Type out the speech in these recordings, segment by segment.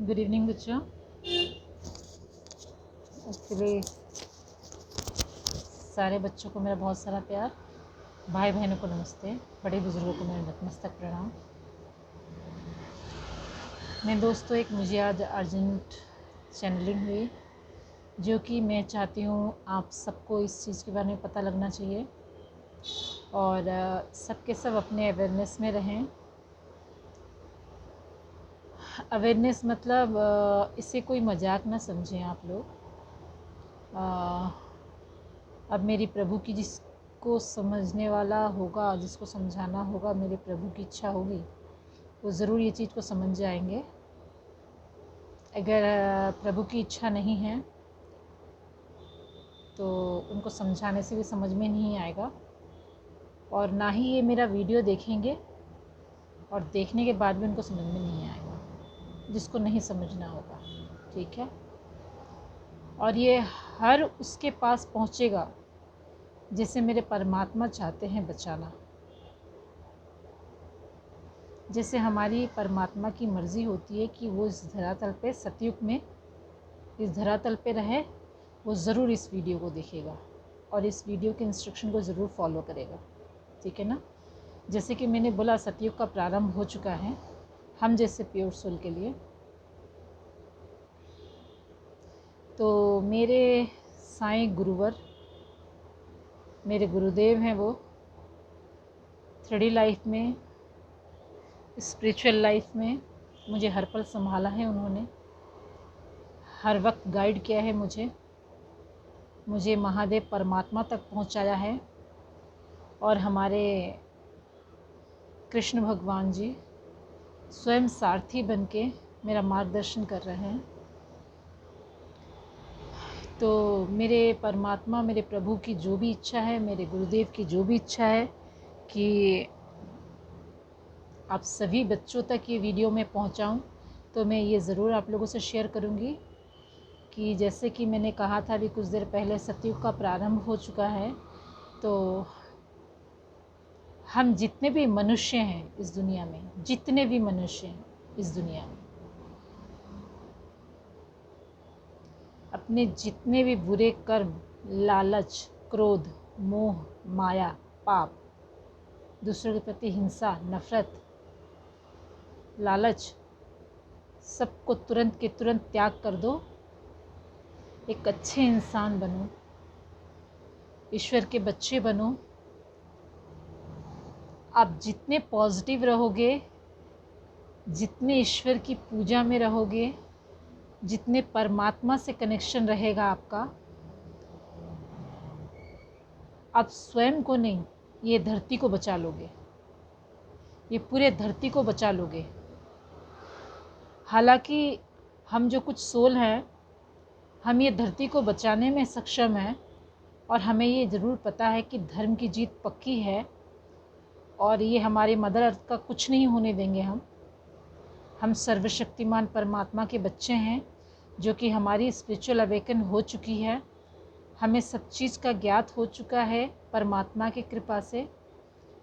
Good evening बच्चों। Actually सारे बच्चों को मेरा बहुत सारा प्यार, भाई बहनों को नमस्ते, बड़े बुजुर्गों को मेरा नतमस्तक प्रणाम। मैं दोस्तों मुझे आज अर्जेंट चैनलिंग हुई, जो कि मैं चाहती हूँ आप सबको इस चीज़ के बारे में पता लगना चाहिए और सबके सब अपने अवेयरनेस में रहें। अवेयरनेस मतलब इसे कोई मजाक ना समझें आप लोग। अब मेरी प्रभु की जिसको समझने वाला होगा, जिसको समझाना होगा, मेरे प्रभु की इच्छा होगी, वो ज़रूर ये चीज़ को समझ जाएंगे। अगर प्रभु की इच्छा नहीं है तो उनको समझाने से भी समझ में नहीं आएगा, और ना ही ये मेरा वीडियो देखेंगे और देखने के बाद भी उनको समझ में नहीं आएगा, जिसको नहीं समझना होगा। ठीक है? और ये हर उसके पास पहुँचेगा जिसे मेरे परमात्मा चाहते हैं बचाना। जैसे हमारी परमात्मा की मर्ज़ी होती है कि वो इस धरातल पे, सतयुग में इस धरातल पे रहे, वो ज़रूर इस वीडियो को देखेगा और इस वीडियो के इंस्ट्रक्शन को ज़रूर फॉलो करेगा। ठीक है ना? जैसे कि मैंने बोला, सतयुग का प्रारंभ हो चुका है हम जैसे प्योर सोल के लिए। तो मेरे साईं गुरुवर, मेरे गुरुदेव हैं, वो 3D लाइफ में, स्पिरिचुअल लाइफ में मुझे हर पल संभाला है। उन्होंने हर वक्त गाइड किया है, मुझे महादेव परमात्मा तक पहुंचाया है। और हमारे कृष्ण भगवान जी स्वयं सारथी बनके मेरा मार्गदर्शन कर रहे हैं। तो मेरे परमात्मा, मेरे प्रभु की जो भी इच्छा है, मेरे गुरुदेव की जो भी इच्छा है कि आप सभी बच्चों तक ये वीडियो में पहुंचाऊं, तो मैं ये ज़रूर आप लोगों से शेयर करूंगी कि जैसे कि मैंने कहा था अभी कुछ देर पहले, सतयुग का प्रारंभ हो चुका है। तो हम जितने भी मनुष्य हैं इस दुनिया में, जितने भी मनुष्य हैं इस दुनिया में, अपने जितने भी बुरे कर्म, लालच, क्रोध, मोह, माया, पाप, दूसरों के प्रति हिंसा, नफरत, लालच, सबको तुरंत के तुरंत त्याग कर दो। एक अच्छे इंसान बनो, ईश्वर के बच्चे बनो। आप जितने पॉजिटिव रहोगे, जितने ईश्वर की पूजा में रहोगे, जितने परमात्मा से कनेक्शन रहेगा आपका, आप स्वयं को नहीं, ये धरती को बचा लोगे, ये पूरे धरती को बचा लोगे। हालांकि हम जो कुछ सोल हैं, हम ये धरती को बचाने में सक्षम हैं, और हमें ये ज़रूर पता है कि धर्म की जीत पक्की है, और ये हमारे मदर अर्थ का कुछ नहीं होने देंगे। हम सर्वशक्तिमान परमात्मा के बच्चे हैं, जो कि हमारी स्पिरिचुअल अवेकन हो चुकी है। हमें सब चीज़ का ज्ञात हो चुका है परमात्मा की कृपा से।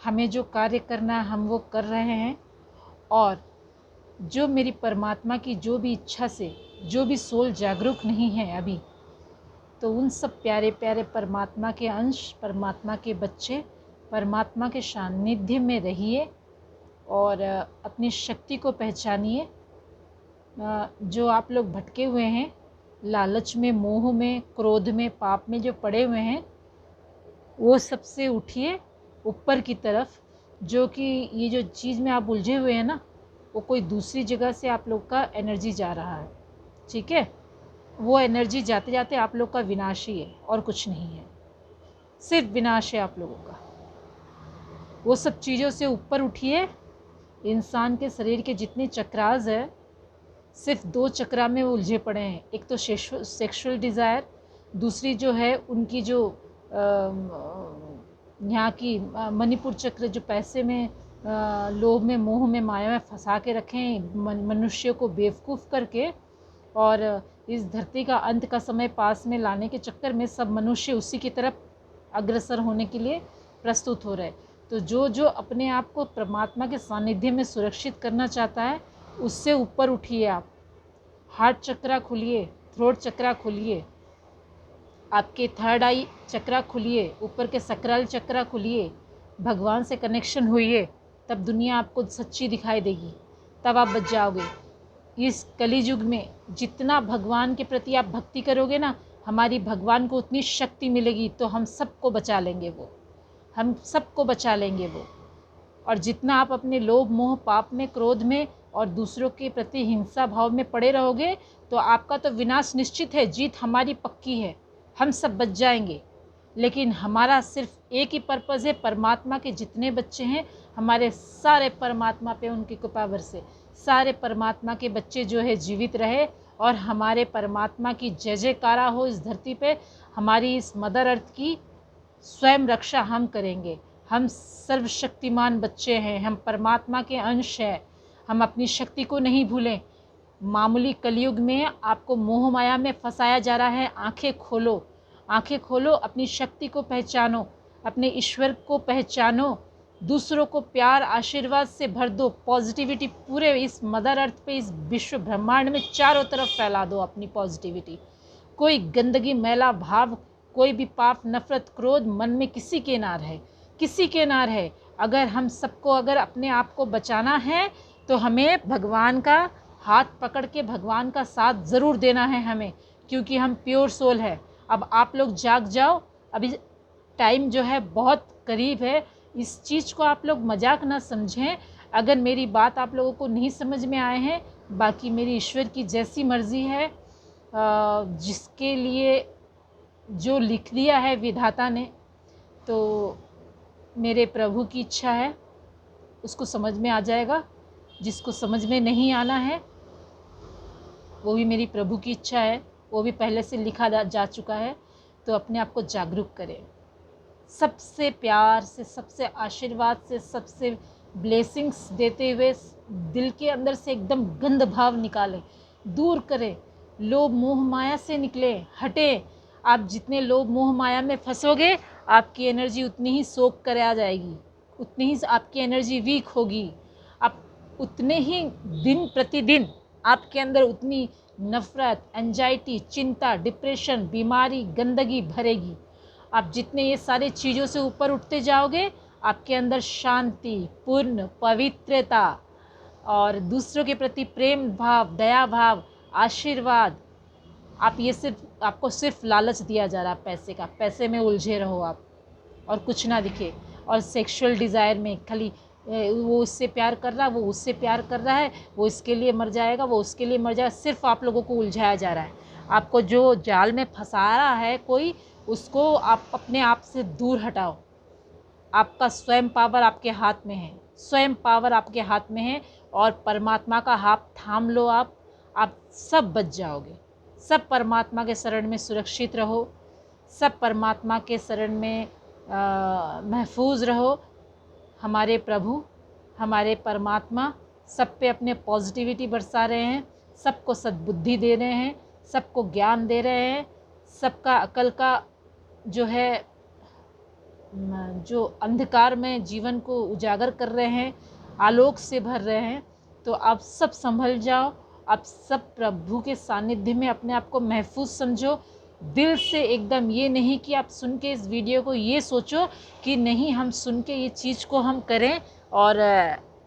हमें जो कार्य करना है हम वो कर रहे हैं, और जो मेरी परमात्मा की जो भी इच्छा से जो भी सोल जागरूक नहीं है अभी, तो उन सब प्यारे प्यारे परमात्मा के अंश, परमात्मा के बच्चे, परमात्मा के सानिध्य में रहिए और अपनी शक्ति को पहचानिए। जो आप लोग भटके हुए हैं, लालच में, मोह में, क्रोध में, पाप में जो पड़े हुए हैं, वो सबसे उठिए ऊपर की तरफ। जो कि ये जो चीज़ में आप उलझे हुए हैं ना, वो कोई दूसरी जगह से आप लोग का एनर्जी जा रहा है। ठीक है? वो एनर्जी जाते जाते आप लोग का विनाश ही है, और कुछ नहीं है, सिर्फ विनाश है आप लोगों का। वो सब चीज़ों से ऊपर उठिए। इंसान के शरीर के जितने चक्रास है, सिर्फ 2 चक्रा में वो उलझे पड़े हैं। एक तो सेक्सुअल डिज़ायर, दूसरी जो है उनकी जो यहाँ की मणिपुर चक्र, जो पैसे में, लोभ में, मोह में, माया में फंसा के रखें मनुष्य को बेवकूफ़ करके, और इस धरती का अंत का समय पास में लाने के चक्कर में सब मनुष्य उसी की तरफ अग्रसर होने के लिए प्रस्तुत हो रहे। तो जो जो अपने आप को परमात्मा के सानिध्य में सुरक्षित करना चाहता है, उससे ऊपर उठिए आप। हार्ट चक्रा खुलिए, थ्रोट चक्रा खुलिए, आपके थर्ड आई चक्रा खुलिए, ऊपर के सकरल चक्रा खुलिए, भगवान से कनेक्शन हुई, तब दुनिया आपको सच्ची दिखाई देगी, तब आप बच जाओगे। इस कलयुग में जितना भगवान के प्रति आप भक्ति करोगे ना, हमारी भगवान को उतनी शक्ति मिलेगी, तो हम सबको बचा लेंगे वो, हम सबको बचा लेंगे वो। और जितना आप अपने लोभ मोह पाप में, क्रोध में और दूसरों के प्रति हिंसा भाव में पड़े रहोगे, तो आपका तो विनाश निश्चित है, जीत हमारी पक्की है, हम सब बच जाएंगे। लेकिन हमारा सिर्फ एक ही पर्पज़ है, परमात्मा के जितने बच्चे हैं, हमारे सारे परमात्मा पे उनकी कृपा बरसे, सारे परमात्मा के बच्चे जो है जीवित रहे, और हमारे परमात्मा की जय जयकारा हो इस धरती पे। हमारी इस मदर अर्थ की स्वयं रक्षा हम करेंगे। हम सर्वशक्तिमान बच्चे हैं, हम परमात्मा के अंश हैं, हम अपनी शक्ति को नहीं भूलें। मामूली कलयुग में आपको मोह माया में फंसाया जा रहा है, आंखें खोलो, आंखें खोलो, अपनी शक्ति को पहचानो, अपने ईश्वर को पहचानो, दूसरों को प्यार आशीर्वाद से भर दो, पॉजिटिविटी पूरे इस मदर अर्थ पे, इस विश्व ब्रह्मांड में चारों तरफ फैला दो अपनी पॉजिटिविटी। कोई गंदगी मैला भाव, कोई भी पाप नफरत क्रोध मन में किसी के ना रहे, किसी के ना रहे। अगर हम सबको अगर अपने आप को बचाना है, तो हमें भगवान का हाथ पकड़ के भगवान का साथ ज़रूर देना है हमें, क्योंकि हम प्योर सोल है। अब आप लोग जाग जाओ, अभी टाइम जो है बहुत करीब है, इस चीज़ को आप लोग मजाक ना समझें। अगर मेरी बात आप लोगों को नहीं समझ में आए हैं, बाकी मेरी ईश्वर की जैसी मर्ज़ी है, जिसके लिए जो लिख दिया है विधाता ने, तो मेरे प्रभु की इच्छा है उसको समझ में आ जाएगा। जिसको समझ में नहीं आना है, वो भी मेरी प्रभु की इच्छा है, वो भी पहले से लिखा जा चुका है। तो अपने आप को जागरूक करें, सबसे प्यार से, सबसे आशीर्वाद से, सबसे ब्लेसिंग्स देते हुए दिल के अंदर से एकदम गंद भाव निकालें, दूर करें, लोभ मोह माया से निकले, हटे। आप जितने लोभ मोह माया में फंसोगे, आपकी एनर्जी उतनी ही सोख कर आ जाएगी, उतनी ही आपकी एनर्जी वीक होगी। आप उतने ही दिन प्रतिदिन आपके अंदर उतनी नफ़रत, एंजाइटी, चिंता, डिप्रेशन, बीमारी, गंदगी भरेगी। आप जितने ये सारी चीज़ों से ऊपर उठते जाओगे, आपके अंदर शांति, पूर्ण पवित्रता और दूसरों के प्रति प्रेम भाव, दया भाव, आशीर्वाद। आप ये आपको सिर्फ लालच दिया जा रहा है पैसे का, पैसे में उलझे रहो आप और कुछ ना दिखे। और सेक्सुअल डिज़ायर में खाली वो उससे प्यार कर रहा है, वो उससे प्यार कर रहा है, वो इसके लिए मर जाएगा, वो उसके लिए मर जाएगा, सिर्फ आप लोगों को उलझाया जा रहा है। आपको जो जाल में फंसा रहा है कोई, उसको आप अपने आप से दूर हटाओ। आपका स्वयं पावर आपके हाथ में है, स्वयं पावर आपके हाथ में है, और परमात्मा का हाथ थाम लो आप सब बच जाओगे। सब परमात्मा के शरण में सुरक्षित रहो, सब परमात्मा के शरण में महफूज रहो। हमारे प्रभु, हमारे परमात्मा सब पे अपने पॉजिटिविटी बरसा रहे हैं, सबको सद्बुद्धि दे रहे हैं, सबको ज्ञान दे रहे हैं, सबका अकल का जो है, जो अंधकार में जीवन को उजागर कर रहे हैं, आलोक से भर रहे हैं। तो आप सब संभल जाओ, आप सब प्रभु के सानिध्य में अपने आप को महफूज समझो दिल से एकदम। ये नहीं कि आप सुन के इस वीडियो को ये सोचो कि नहीं, हम सुन के ये चीज़ को हम करें और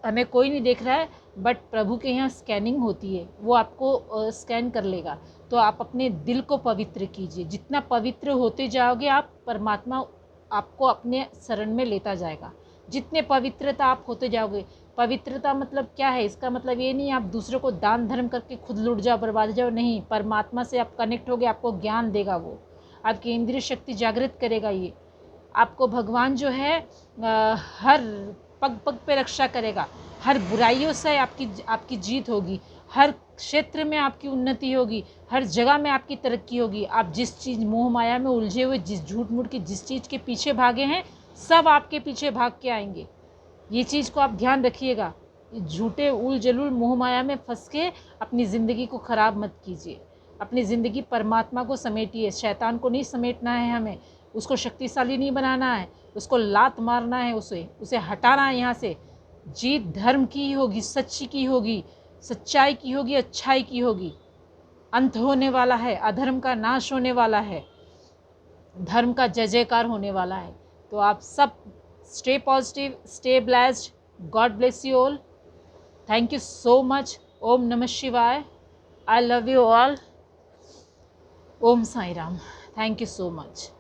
हमें कोई नहीं देख रहा है, बट प्रभु के यहाँ स्कैनिंग होती है, वो आपको स्कैन कर लेगा। तो आप अपने दिल को पवित्र कीजिए, जितना पवित्र होते जाओगे आप, परमात्मा आपको अपने शरण में लेता जाएगा। जितने पवित्रता आप होते जाओगे, पवित्रता मतलब क्या है, इसका मतलब ये नहीं आप दूसरों को दान धर्म करके खुद लुट जाओ, बर्बाद जाओ, नहीं। परमात्मा से आप कनेक्ट होगे, आपको ज्ञान देगा, वो आपकी इंद्रिय शक्ति जागृत करेगा। ये आपको भगवान जो है हर पग पग पे रक्षा करेगा, हर बुराइयों से आपकी जीत होगी, हर क्षेत्र में आपकी उन्नति होगी, हर जगह में आपकी तरक्की होगी। आप जिस चीज़ मोह माया में उलझे हुए, जिस झूठ मूठ की जिस चीज़ के पीछे भागे हैं, सब आपके पीछे भाग के आएंगे। ये चीज़ को आप ध्यान रखिएगा। झूठे उल जलूल मोह माया में फंस के अपनी ज़िंदगी को ख़राब मत कीजिए। अपनी ज़िंदगी परमात्मा को समेटिए, शैतान को नहीं समेटना है हमें। उसको शक्तिशाली नहीं बनाना है, उसको लात मारना है, उसे हटाना है यहाँ से। जीत धर्म की ही होगी, सच्ची की होगी, सच्चाई की होगी, अच्छाई की होगी। अंत होने वाला है, अधर्म का नाश होने वाला है, धर्म का जय जयकार होने वाला है। तो आप सब stay positive, stay blessed, God bless you all. Thank you so much. ओम नमः शिवाय। I love you all. ओम Sai Ram. Thank you so much.